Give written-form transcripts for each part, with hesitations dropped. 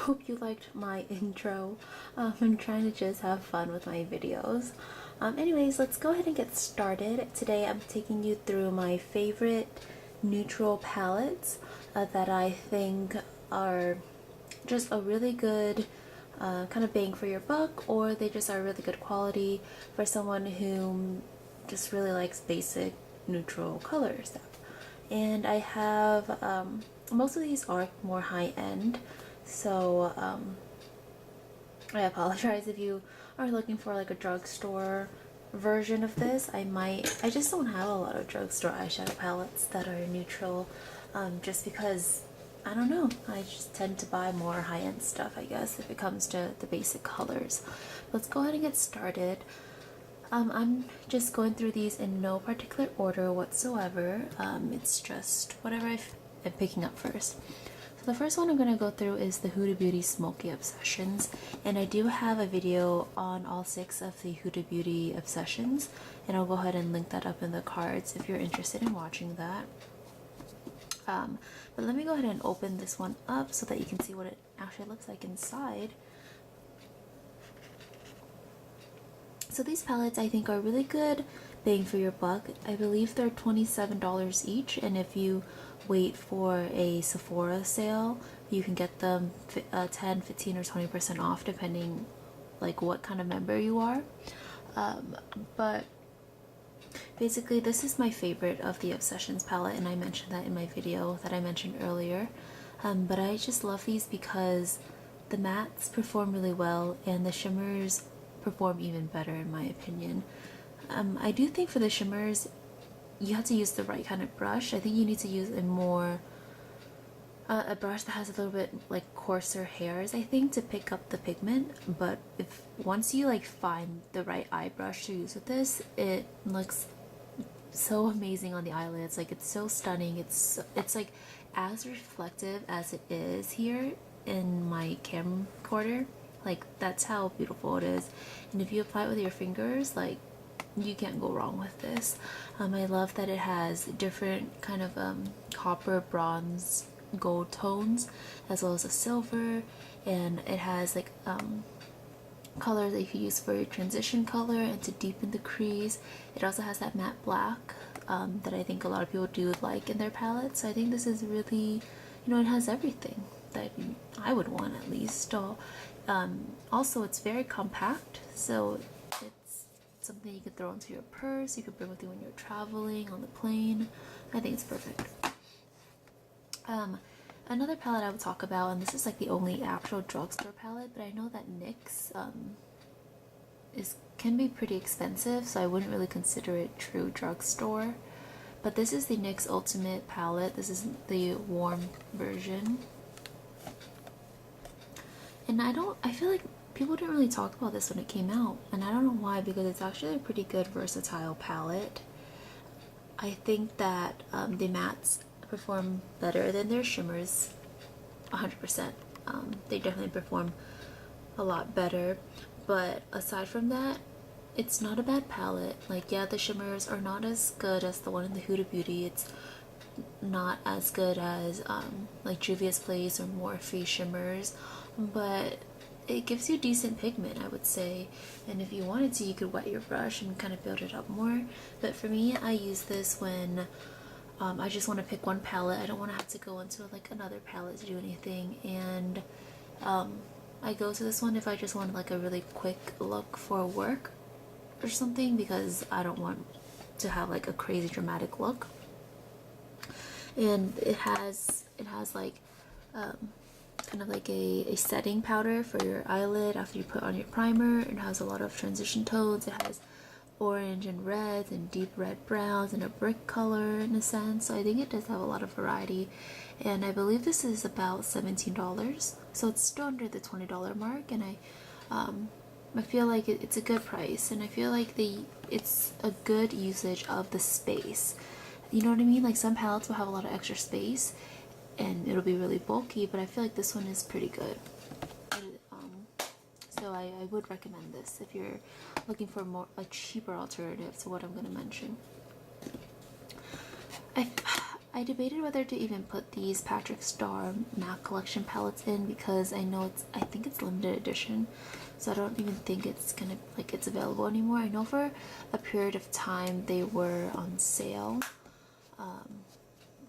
hope you liked my intro. I'm trying to just have fun with my videos. Anyways, let's go ahead and get started. Today I'm taking you through my favorite neutral palettes that I think are just a really good kind of bang for your buck, or they just are really good quality for someone who just really likes basic neutral color stuff. And I have most of these are more high-end, so I apologize if you are looking for like a drugstore version of this. I just don't have a lot of drugstore eyeshadow palettes that are neutral, just because I don't know, I just tend to buy more high-end stuff, I guess, if it comes to the basic colors. Let's go ahead and get started. I'm just going through these in no particular order whatsoever. It's just whatever I'm picking up first. So the first one I'm going to go through is the Huda Beauty Smokey Obsessions, and I do have a video on all 6 of the Huda Beauty Obsessions, and I'll go ahead and link that up in the cards if you're interested in watching that. But let me go ahead and open this one up so that you can see what it actually looks like inside. So these palettes I think are really good bang for your buck. I believe they're $27 each, and if you wait for a Sephora sale, you can get them 10, 15, or 20% off depending like what kind of member you are. But basically this is my favorite of the Obsessions palette, and I mentioned that in my video that I mentioned earlier. But I just love these because the mattes perform really well and the shimmers perform even better in my opinion. I do think for the shimmers you have to use the right kind of brush. I think you need to use a brush that has a little bit like coarser hairs, I think, to pick up the pigment. But if once you like find the right eye brush to use with this, it looks so amazing on the eyelids. Like, it's so stunning. It's like as reflective as it is here in my camcorder. Like, that's how beautiful it is. And if you apply it with your fingers, like, you can't go wrong with this. I love that it has different kind of copper, bronze, gold tones, as well as a silver, and it has like color that you can use for your transition color and to deepen the crease. It also has that matte black that I think a lot of people do like in their palettes. So I think this is really, it has everything that I would want, at least. Also, it's very compact, so it's something you could throw into your purse, you could bring with you when you're traveling on the plane. I think it's perfect. Another palette I would talk about, and this is like the only actual drugstore palette, but I know that NYX can be pretty expensive, so I wouldn't really consider it true drugstore. But this is the NYX Ultimate palette. This is the warm version. And I feel like people didn't really talk about this when it came out, and I don't know why, because it's actually a pretty good versatile palette. I think that the mattes perform better than their shimmers 100%. They definitely perform a lot better, but aside from that, it's not a bad palette. Like, yeah, the shimmers are not as good as the one in the Huda Beauty. It's not as good as like Juvia's Place or Morphe shimmers, but it gives you decent pigment, I would say. And if you wanted to, you could wet your brush and kind of build it up more. But for me, I use this when I just want to pick one palette. I don't want to have to go into like another palette to do anything, and I go to this one if I just want like a really quick look for work or something, because I don't want to have like a crazy dramatic look. And it has like kind of like a setting powder for your eyelid after you put on your primer. It has a lot of transition tones. It has orange and red and deep red browns and a brick color in a sense. So I think it does have a lot of variety, and I believe this is about $17, so it's still under the $20 mark. And I feel like it's a good price, and I feel like it's a good usage of the space. You know what I mean? Like, some palettes will have a lot of extra space and it'll be really bulky, but I feel like this one is pretty good. So I would recommend this if you're looking for a cheaper alternative to what I'm going to mention. I debated whether to even put these Patrick Star MAC collection palettes in because I know I think it's limited edition, so I don't even think it's gonna, like, it's available anymore. I know for a period of time they were on sale,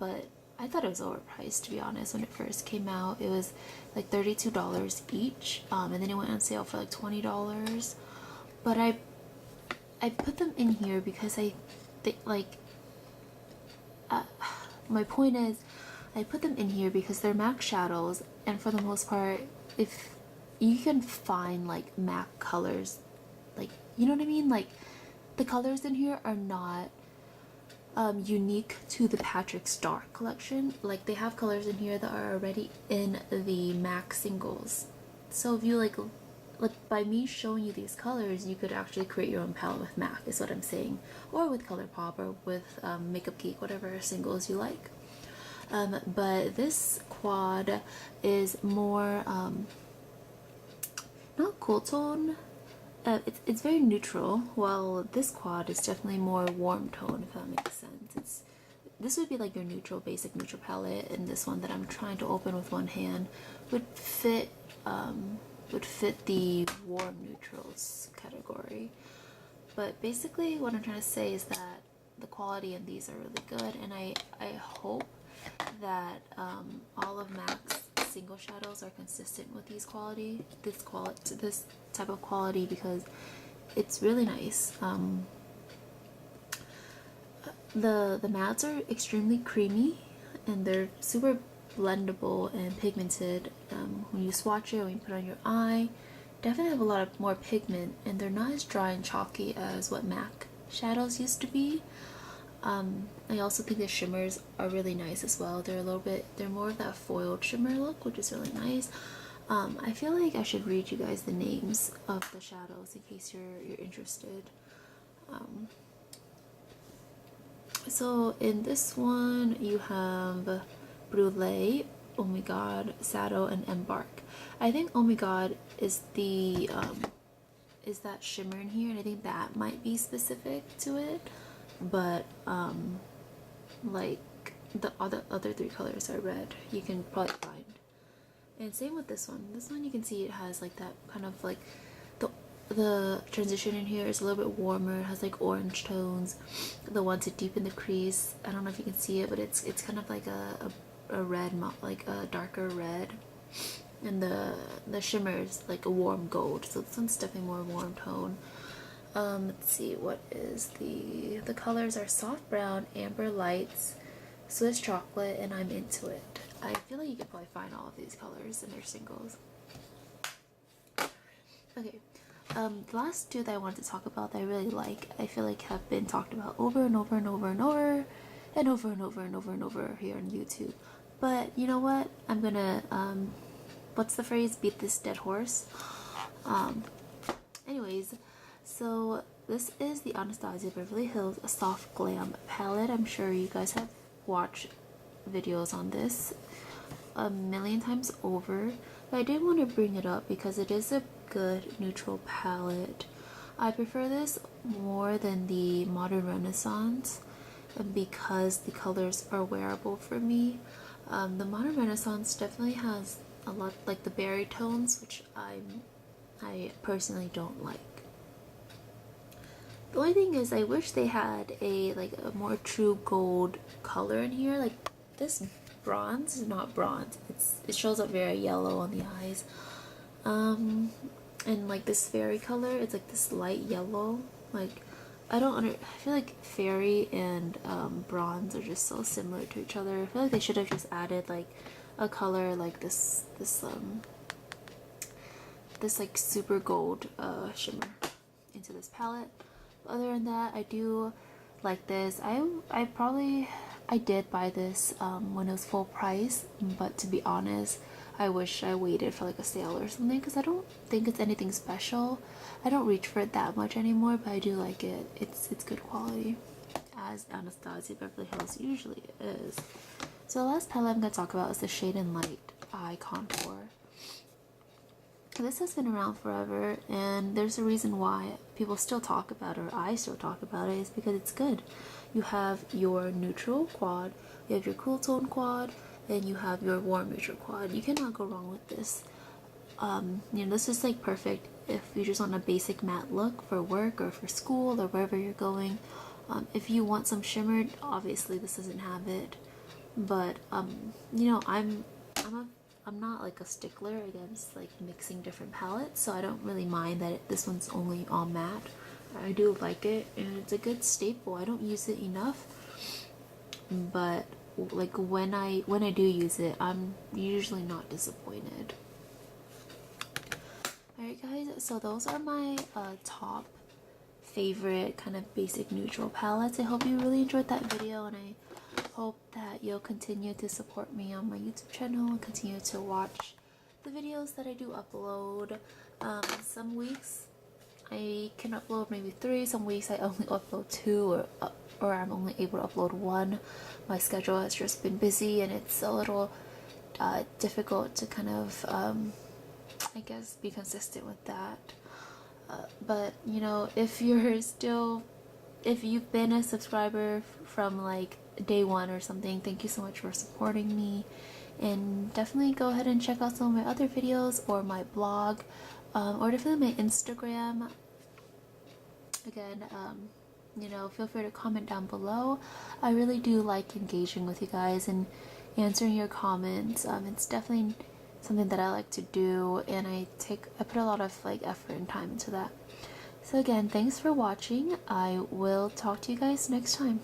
but I thought it was overpriced, to be honest. When it first came out, it was like $32 each, and then it went on sale for like $20. But I put them in here because I think, like, my point is, I put them in here because they're MAC shadows, and for the most part, if you can find like MAC colors, like, you know what I mean, like the colors in here are not unique to the Patrick Star collection. Like, they have colors in here that are already in the MAC singles. So if you like by me showing you these colors, you could actually create your own palette with MAC, is what I'm saying, or with ColourPop, or with Makeup Geek, whatever singles you like. But this quad is more not cool tone. It's very neutral, while this quad is definitely more warm tone, if that makes sense. This would be like your neutral, basic neutral palette, and this one that I'm trying to open with one hand would fit the warm neutrals category. But basically what I'm trying to say is that the quality in these are really good, and I hope that all of MAC's single shadows are consistent with this type of quality, because it's really nice. The mattes are extremely creamy, and they're super blendable and pigmented. When you swatch it, when you put it on your eye, definitely have a lot of more pigment, and they're not as dry and chalky as what MAC shadows used to be. I also think the shimmers are really nice as well. They're more of that foiled shimmer look, which is really nice. I feel like I should read you guys the names of the shadows in case you're interested. So in this one you have Brulee, Oh My God, Shadow, and Embark. I think Oh My God is the is that shimmer in here, and I think that might be specific to it, but like the other three colors are red, you can probably find. And same with this one. This one, you can see it has like that kind of like the transition in here is a little bit warmer. It has like orange tones. The one to deepen the crease, I don't know if you can see it, but it's kind of like a red, like a darker red, and the shimmer is like a warm gold. So this one's definitely more warm tone. Let's see, what is the colors are soft brown, amber lights, Swiss chocolate, and I'm into it. I feel like you could probably find all of these colors in their singles. Okay, the last two that I wanted to talk about that I really like, I feel like have been talked about over and over and over and over and over and over and over and over here on YouTube. But you know what? I'm gonna what's the phrase? Beat this dead horse. Anyways, so this is the Anastasia Beverly Hills Soft Glam palette. I'm sure you guys have watched videos on this a million times over, but I did want to bring it up because it is a good neutral palette. I prefer this more than the Modern Renaissance because the colors are wearable for me. The Modern Renaissance definitely has a lot, like the berry tones, which I personally don't like. The only thing is, I wish they had a more true gold color in here. Like this bronze is not bronze. It shows up very yellow on the eyes. And like this fairy color, it's like this light yellow. Like I feel like fairy and bronze are just so similar to each other. I feel like they should have just added like a color like this like super gold shimmer into this palette. Other than that, I do like this. I did buy this when it was full price, but to be honest, I wish I waited for like a sale or something because I don't think it's anything special. I don't reach for it that much anymore, but I do like it. It's good quality, as Anastasia Beverly Hills usually is. So the last palette I'm going to talk about is the Shade and Light Eye Contour. This has been around forever, and there's a reason why people still talk about it, or I still talk about it, is because it's good. You have your neutral quad, you have your cool tone quad, and you have your warm neutral quad. You cannot go wrong with this. This is like perfect if you just want a basic matte look for work or for school or wherever you're going. If you want some shimmered, obviously this doesn't have it, but I'm not like a stickler against like mixing different palettes, so I don't really mind that this one's only all matte. I do like it, and it's a good staple. I don't use it enough, but like when I do use it, I'm usually not disappointed. Alright guys, so those are my top favorite kind of basic neutral palettes. I hope you really enjoyed that video, and I hope that you'll continue to support me on my YouTube channel and continue to watch the videos that I do upload. Some weeks I can upload maybe 3, some weeks I only upload 2, or I'm only able to upload 1. My schedule has just been busy, and it's a little difficult to kind of I guess be consistent with that. But if you've been a subscriber from like day 1 or something, thank you so much for supporting me, and definitely go ahead and check out some of my other videos or my blog, or definitely my Instagram. Again, feel free to comment down below. I really do like engaging with you guys and answering your comments. It's definitely something that I like to do, and I put a lot of like effort and time into that. So again, thanks for watching. I will talk to you guys next time.